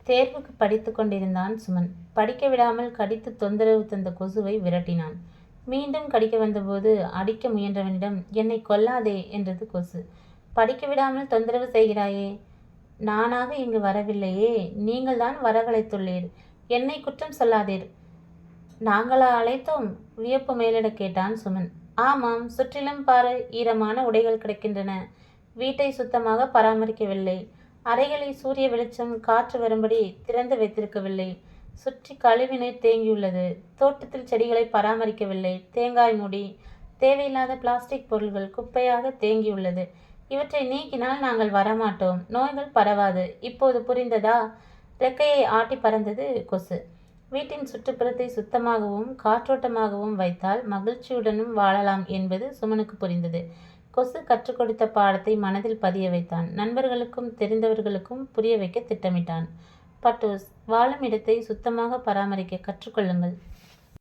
தேர்வுக்கு படித்து கொண்டிருந்தான் சுமன். படிக்க விடாமல் கடித்து தொந்தரவு தந்த கொசுவை விரட்டினான். மீண்டும் கடிக்க வந்தபோது அடிக்க முயன்றவனிடம், என்னை கொல்லாதே என்றது கொசு. படிக்க விடாமல் தொந்தரவு செய்கிறாயே. நானாக இங்கு வரவில்லையே, நீங்கள்தான் வரவழைத்துள்ளீர். என்னை குற்றம் சொல்லாதீர். நாங்களா அழைத்தோம்? வியப்பு மேலிட கேட்டான் சுமன். ஆமாம், சுற்றிலும் பாரு, ஈரமான உடைகள் கிடக்கின்றன. வீட்டை சுத்தமாக பராமரிக்கவில்லை. அறைகளை சூரிய வெளிச்சம் காற்று வரும்படி திறந்து வைத்திருக்கவில்லை. சுற்றி கழிவுநீர் தேங்கியுள்ளது. தோட்டத்தில் செடிகளை பராமரிக்கவில்லை. தேங்காய் மூடி, தேவையில்லாத பிளாஸ்டிக் பொருள்கள் குப்பையாக தேங்கியுள்ளது. இவற்றை நீக்கினால் நாங்கள் வரமாட்டோம். நோய்கள் பரவாது. இப்போது புரிந்ததா? ரெக்கையை ஆட்டி பறந்தது கொசு. வீட்டின் சுற்றுப்புறத்தை சுத்தமாகவும் காற்றோட்டமாகவும் வைத்தால் மகிழ்ச்சியுடனும் வாழலாம் என்பது சுமனுக்கு புரிந்தது. கொசு கற்றுக் கொடுத்த பாடத்தை மனதில் பதிய வைத்தான். நண்பர்களுக்கும் தெரிந்தவர்களுக்கும் புரிய வைக்க திட்டமிட்டான். பட்டோஸ், வாழும் இடத்தை சுத்தமாக பராமரிக்க கற்றுக்கொள்ளுங்கள்.